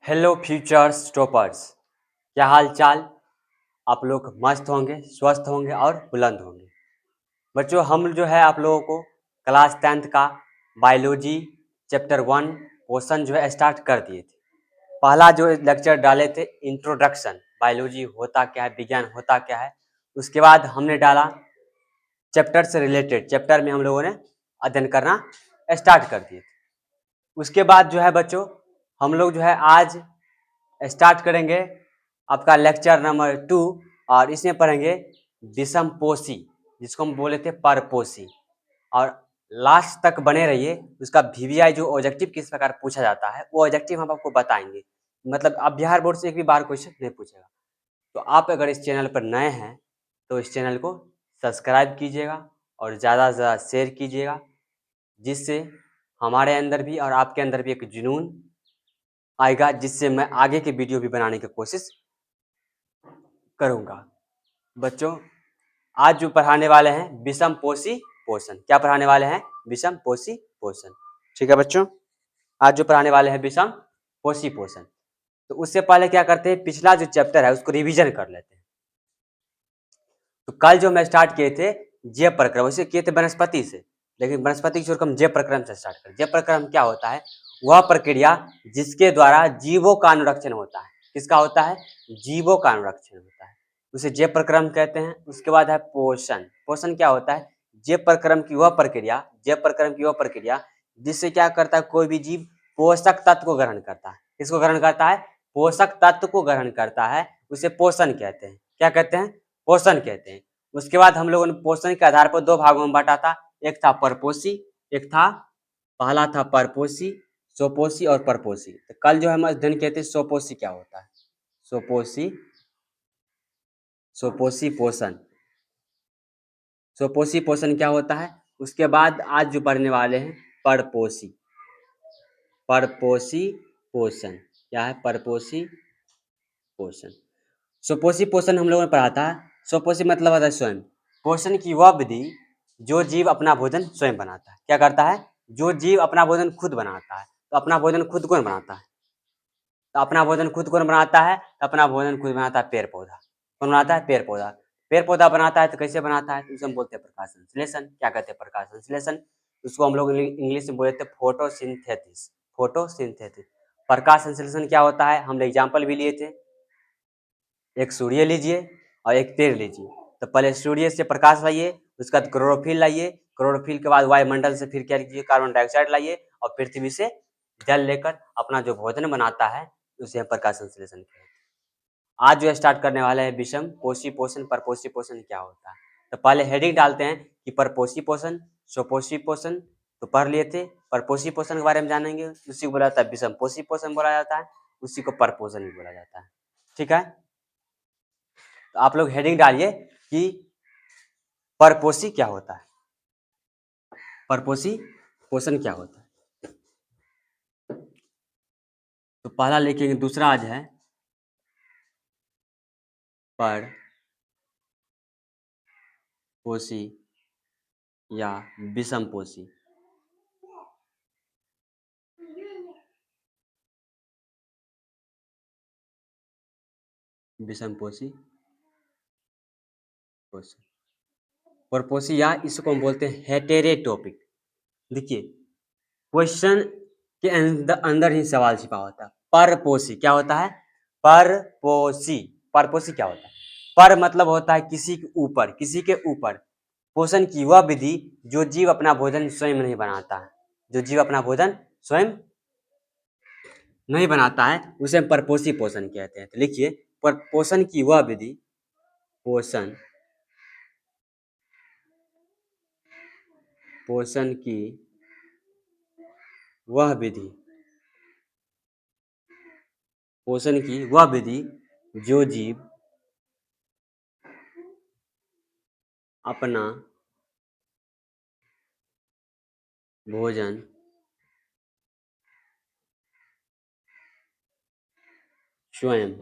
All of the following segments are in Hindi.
हेलो फ्यूचर्स टॉपर्स, क्या हाल चाल। आप लोग मस्त होंगे, स्वस्थ होंगे और बुलंद होंगे। बच्चों, हम जो है आप लोगों को क्लास 10th का बायोलॉजी चैप्टर 1 पोर्शन जो है स्टार्ट कर दिए थे। पहला जो लेक्चर डाले थे इंट्रोडक्शन, बायोलॉजी होता क्या है, विज्ञान होता क्या है। उसके बाद हमने डाला चैप्टर से रिलेटेड, चैप्टर में हम लोगों ने अध्ययन करना स्टार्ट कर दिए थे। उसके बाद जो है बच्चों, हम लोग जो है आज स्टार्ट करेंगे आपका लेक्चर नंबर 2 और इसमें पढ़ेंगे विषमपोषी, जिसको हम बोले थे परपोषी। और लास्ट तक बने रहिए। उसका वीवीआई जो ऑब्जेक्टिव किस प्रकार पूछा जाता है वो ऑब्जेक्टिव हम आपको बताएंगे। मतलब अब बिहार बोर्ड से एक भी बार क्वेश्चन नहीं पूछेगा। तो आप अगर इस चैनल पर नए हैं तो इस चैनल को सब्सक्राइब कीजिएगा और ज़्यादा से ज़्यादा शेयर कीजिएगा, जिससे हमारे अंदर भी और आपके अंदर भी एक जुनून आएगा, जिससे मैं आगे के वीडियो भी बनाने की कोशिश करूंगा। बच्चों, आज जो पढ़ाने वाले हैं विषमपोषी पोषण। क्या पढ़ाने वाले हैं? विषमपोषी पोषण। ठीक है बच्चों, आज जो पढ़ाने वाले हैं विषमपोषी पोषण। तो उससे पहले क्या करते हैं, पिछला जो चैप्टर है उसको रिवीजन कर लेते हैं। तो कल जो मैं स्टार्ट किए थे जैव प्रक्रम, उसे किए थे वनस्पति से, लेकिन वनस्पति छोड़कर हम जैव प्रक्रम से स्टार्ट करें। जैव प्रक्रम क्या होता है? वह प्रक्रिया जिसके द्वारा जीवों का अनुरक्षण होता है। किसका होता है? जीवों का अनुरक्षण होता है, उसे जैव प्रक्रम कहते हैं। उसके बाद है पोषण। पोषण क्या होता है? जैव प्रक्रम की वह प्रक्रिया जिससे क्या करता है, कोई भी जीव पोषक तत्व को ग्रहण करता है। किसको ग्रहण करता है? पोषक तत्व को ग्रहण करता है, उसे पोषण कहते हैं। क्या कहते हैं? पोषण कहते हैं। उसके बाद हम लोगों ने पोषण के आधार पर दो भागों में बांटा था। एक था परपोषी, एक था, पहला था परपोषी, स्वपोषी और परपोषी। तो कल जो हम अध्ययन किए थे स्वपोषी क्या होता है, स्वपोषी स्वपोषी पोषण। स्वपोषी पोषण क्या होता है। उसके बाद आज जो पढ़ने वाले हैं परपोषी परपोषी पोषण। क्या है? परपोषी पोषण। स्वपोषी पोषण हम लोगों ने पढ़ा था। स्वपोषी मतलब होता है स्वयं। पोषण की वह विधि जो जीव अपना भोजन स्वयं बनाता है। क्या करता है? जो जीव अपना भोजन खुद बनाता है। तो अपना भोजन खुद कौन बनाता है? तो अपना भोजन खुद कौन बनाता है? तो अपना भोजन खुद बनाता है पेड़ पौधा। कौन बनाता है? पेड़ पौधा। पेड़ पौधा बनाता है तो कैसे बनाता है? उसे हम बोलते हैं प्रकाश संश्लेषण। क्या कहते हैं? प्रकाश संश्लेषण। उसको हम लोग इंग्लिश में बोलते हैं फोटोसिंथेसिस। फोटोसिंथेसिस। प्रकाश संश्लेषण क्या होता है, हम एग्जाम्पल भी लिए थे। एक सूर्य लीजिए और एक पेड़ लीजिए। तो पहले सूर्य से प्रकाश लाइए, उसके बाद क्लोरोफिल लाइए, क्लोरोफिल के बाद वायुमंडल से फिर क्या लीजिए, कार्बन डाइऑक्साइड लाइए, और पृथ्वी से जल लेकर अपना जो भोजन बनाता है उसे हम प्रकाश संश्लेषण कहते हैं। आज जो स्टार्ट करने वाले हैं विषम पोषी पोषण, परपोषी पोषण क्या होता है। तो पहले हेडिंग डालते हैं कि परपोषी पोषण, स्वपोषी पोषण तो पढ़ लिए थे। परपोषी पोषण के बारे में जानेंगे, उसी को बोला जाता है विषम पोषी पोषण बोला जाता है, उसी को परपोषण भी बोला जाता है। ठीक है, तो आप लोग हेडिंग डालिए कि परपोषी क्या होता है, परपोषी पोषण क्या होता है। तो पहला लिखेंगे, दूसरा आज है परपोषी या विषमपोषी। विषमपोषी पोषण, परपोषी या इसको हम बोलते हैं हेटेरोटॉपिक। देखिए, क्वेश्चन के अंदर ही सवाल छिपा होता है। परपोषी क्या होता है? परपोषी। परपोषी क्या होता है? पर मतलब होता है किसी के ऊपर, किसी के ऊपर। पोषण की वह विधि जो जीव अपना भोजन स्वयं नहीं बनाता है, जो जीव अपना भोजन स्वयं नहीं बनाता है उसे हम परपोषी पोषण कहते हैं। तो लिखिए, पर पोषण की वह विधि, पोषण पोषण की वह विधि, पोषण की वह विधि जो जीव अपना भोजन स्वयं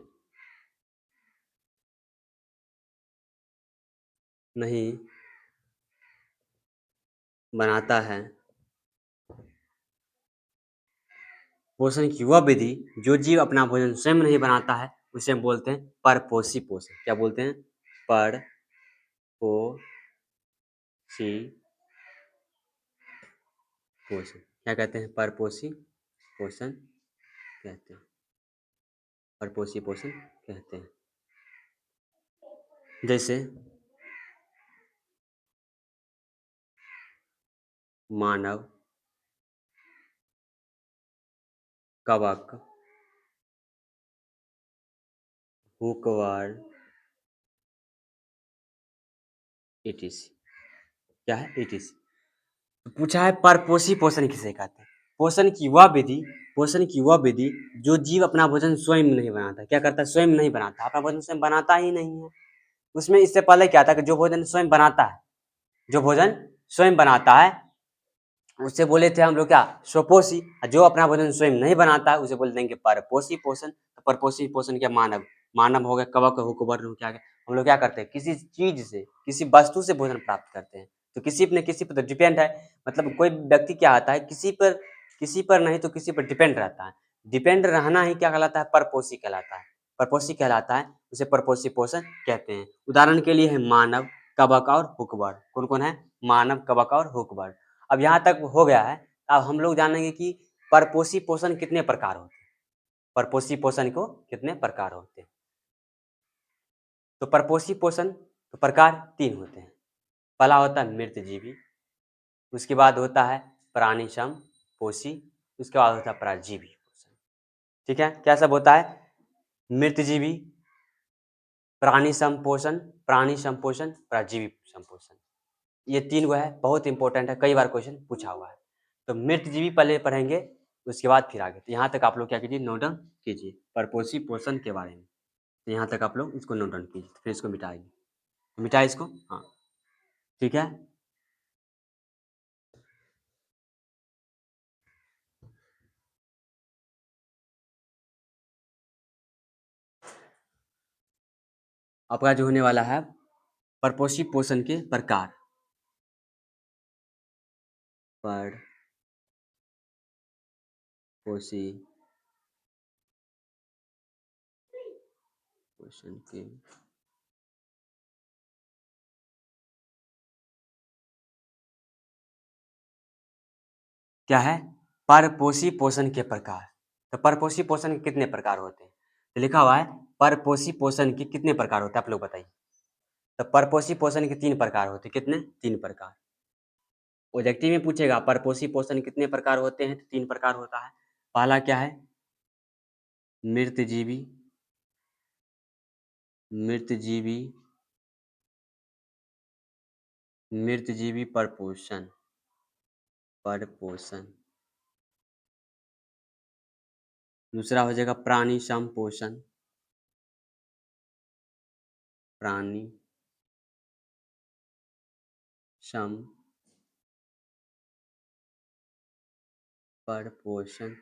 नहीं बनाता है पोषण की वह विधि जो जीव अपना भोजन स्वयं नहीं बनाता है उसे हम बोलते हैं परपोषी पोषण। क्या बोलते हैं? परपोषी पोषण। क्या कहते हैं? परपोषी पोषण कहते हैं। परपोषी पोषण कहते हैं। जैसे मानव कवक, हुकवर्म, ईटीसी। क्या है? ईटीसी। तो पूछा है परपोषी पोषण किसे कहते हैं? पोषण की वह विधि जो जीव अपना भोजन स्वयं नहीं बनाता। क्या करता है? स्वयं नहीं बनाता, अपना भोजन स्वयं बनाता ही नहीं है। उसमें इससे पहले क्या था कि जो भोजन स्वयं बनाता है, जो भोजन स्वयं बनाता है उससे बोले थे हम लोग क्या? स्वपोषी। जो अपना भोजन स्वयं नहीं बनाता है उसे बोल देंगे परपोषी पोषण। तो परपोषी पोषण क्या? मानव, मानव हो गया, कवक, हुकवर्म क्या गया। हम लोग क्या करते हैं? किसी चीज से, किसी वस्तु से भोजन प्राप्त करते हैं। तो किसी न किसी पर डिपेंड है। मतलब कोई व्यक्ति क्या आता है, किसी पर नहीं तो किसी पर डिपेंड रहता है। डिपेंड रहना ही क्या कहलाता है? परपोषी कहलाता है। परपोषी कहलाता है, उसे परपोषी पोषण कहते हैं। उदाहरण के लिए है मानव, कवक और हुकवर्म। कौन कौन है? मानव, कवक और हुकवर्म। अब यहाँ तक हो गया है। अब हम लोग जानेंगे कि परपोषी पोषण कितने प्रकार होते हैं। परपोषी पोषण को कितने प्रकार होते हैं? तो परपोषी पोषण तो प्रकार 3 होते हैं। पहला होता है मृतजीवी, उसके बाद होता है प्राणी समपोषी, उसके बाद होता है परजीवी पोषण। ठीक है? क्या सब होता है? मृतजीवी, प्राणी संपोषण, परजीवी संपोषण। ये 3 गो है, बहुत इंपॉर्टेंट है, कई बार क्वेश्चन पूछा हुआ है। तो मृतजीवी पहले पढ़ेंगे, उसके बाद फिर आगे। तो यहाँ तक आप लोग क्या कीजिए? नोट डाउन कीजिए परपोषी पोषण के बारे में। तो यहाँ तक आप लोग इसको नोट डाउन कीजिए, फिर इसको मिटाइए। मिटाए इसको। हाँ, ठीक है। आपका जो होने वाला है परपोषी पोषण के प्रकार। परपोषी पोषण के क्या है? परपोषी पोषण के प्रकार। तो परपोषी पोषण के कितने प्रकार होते हैं? तो लिखा हुआ है परपोषी पोषण के कितने प्रकार होते हैं, आप लोग बताइए। तो परपोषी पोषण के 3 प्रकार होते हैं। कितने? 3 प्रकार। ऑब्जेक्टिव में पूछेगा परपोषी पोषण कितने प्रकार होते हैं, तो 3 प्रकार होता है। पहला क्या है? मृतजीवी, मृतजीवी, मृतजीवी परपोषण, परपोषण। दूसरा हो जाएगा प्राणी संपोषण, प्राणी सम परपोषण।